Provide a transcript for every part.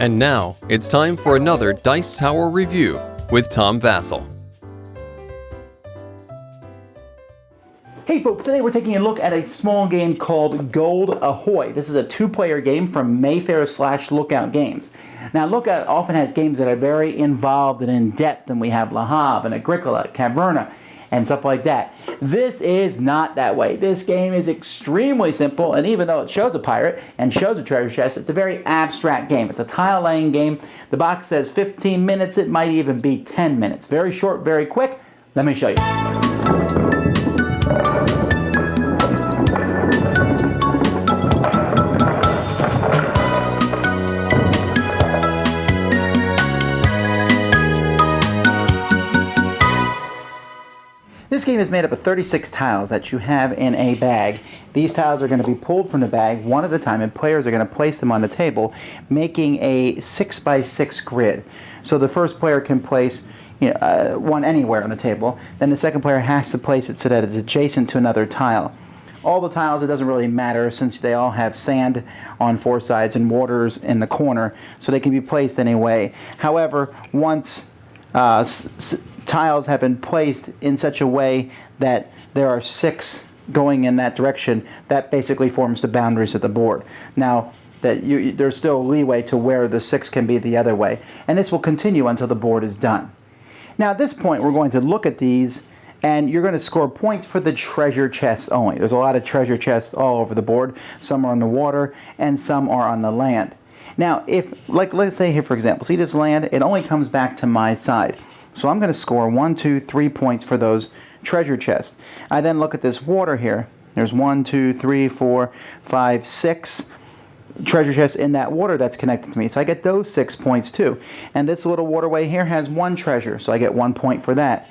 And now, it's time for another Dice Tower review with Tom Vasel. Hey folks, today we're taking a look at a small game called Gold Ahoy. This is a two-player game from Mayfair/Lookout Games. Now Lookout often has games that are very involved and in-depth, and we have Le Havre and Agricola, Caverna, and stuff like that. This is not that way. This game is extremely simple, and even though it shows a pirate and shows a treasure chest, it's a very abstract game. It's a tile-laying game. The box says 15 minutes. It might even be 10 minutes. Very short, very quick. Let me show you. This game is made up of 36 tiles that you have in a bag. These tiles are going to be pulled from the bag one at a time, and players are going to place them on the table, making a 6x6 grid. So the first player can place one anywhere on the table. Then the second player has to place it so that it's adjacent to another tile. All the tiles, it doesn't really matter since they all have sand on four sides and waters in the corner, so they can be placed any way. However, once tiles have been placed in such a way that there are 6 going in that direction, that basically forms the boundaries of the board. Now, there's still leeway to where the 6 can be the other way, and this will continue until the board is done. Now, at this point, we're going to look at these, and you're going to score points for the treasure chests only. There's a lot of treasure chests all over the board. Some are on the water, and some are on the land. Now, let's say here, for example, see this land? It only comes back to my side. So I'm going to score 1, 2, 3 points for those treasure chests. I then look at this water here. There's 1, 2, 3, 4, 5, 6 treasure chests in that water that's connected to me. So I get those 6 points too. And this little waterway here has 1 treasure, so I get 1 point for that.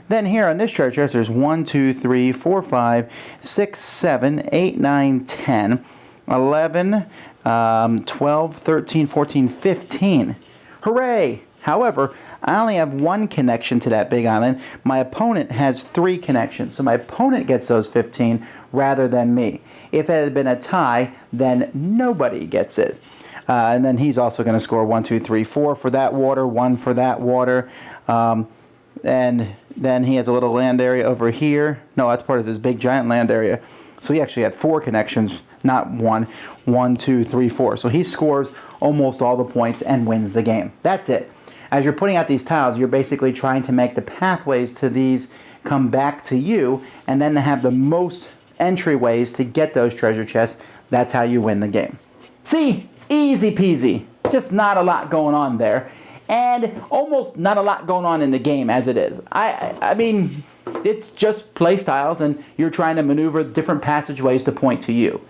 Then here on this treasure chest, there's 1, 2, 3, 4, 5, 6, 7, 8, 9, 10, 11, 12, 13, 14, 15. Hooray! However, I only have 1 connection to that big island. My opponent has 3 connections, so my opponent gets those 15 rather than me. If it had been a tie, then nobody gets it. And then he's also going to score 1, 2, 3, 4 for that water, 1 for that water. And then he has a little land area over here. No, that's part of this big giant land area. So he actually had 4 connections, not 1. 1, 2, 3, 4. So he scores almost all the points and wins the game. That's it. As you're putting out these tiles, you're basically trying to make the pathways to these come back to you, and then to have the most entryways to get those treasure chests. That's how you win the game. See? Easy peasy. Just not a lot going on there. And almost not a lot going on in the game as it is. I mean, it's just place tiles, and you're trying to maneuver different passageways to point to you.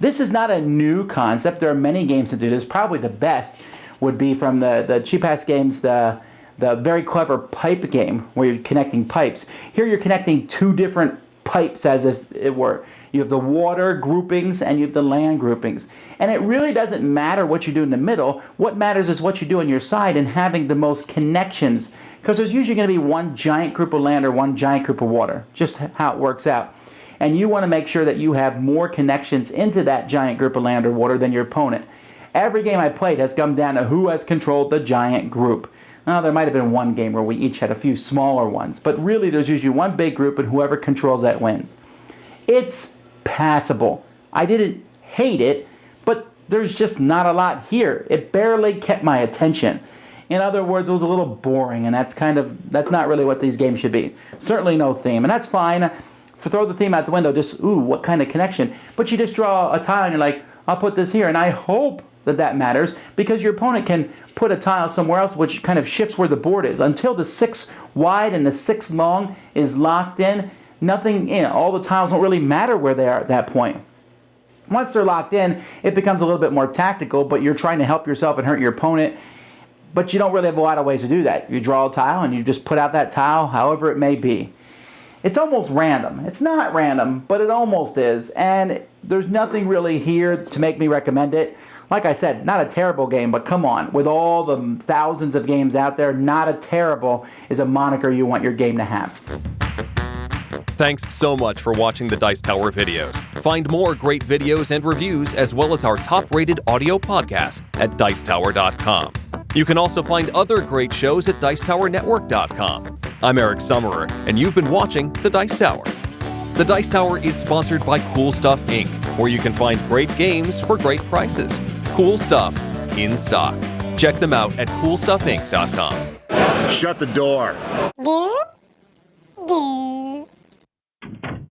This is not a new concept. There are many games that do this. Probably the best would be from the cheap-ass games, the very clever pipe game where you're connecting pipes. Here you're connecting 2 different pipes as if it were. You have the water groupings and you have the land groupings. And it really doesn't matter what you do in the middle. What matters is what you do on your side and having the most connections. Because there's usually going to be 1 giant group of land or 1 giant group of water. Just how it works out. And you want to make sure that you have more connections into that giant group of land or water than your opponent. Every game I played has come down to who has controlled the giant group. Now, there might have been 1 game where we each had a few smaller ones, but really there's usually 1 big group, and whoever controls that wins. It's passable. I didn't hate it, but there's just not a lot here. It barely kept my attention. In other words, it was a little boring, and that's not really what these games should be. Certainly no theme, and that's fine. Throw the theme out the window, just, ooh, what kind of connection? But you just draw a tile, and you're like, I'll put this here, and I hope that matters, because your opponent can put a tile somewhere else, which kind of shifts where the board is. Until the 6 wide and the 6 long is locked in, nothing, all the tiles don't really matter where they are at that point. Once they're locked in, it becomes a little bit more tactical, but you're trying to help yourself and hurt your opponent, but you don't really have a lot of ways to do that. You draw a tile and you just put out that tile however it may be. It's almost random. It's not random, but it almost is, and there's nothing really here to make me recommend it. Like I said, not a terrible game, but come on. With all the thousands of games out there, not a terrible is a moniker you want your game to have. Thanks so much for watching the Dice Tower videos. Find more great videos and reviews as well as our top-rated audio podcast at Dicetower.com. You can also find other great shows at Dicetowernetwork.com. I'm Eric Summerer, and you've been watching The Dice Tower. The Dice Tower is sponsored by Cool Stuff Inc., where you can find great games for great prices. Cool stuff in stock. Check them out at CoolStuffInc.com. Shut the door.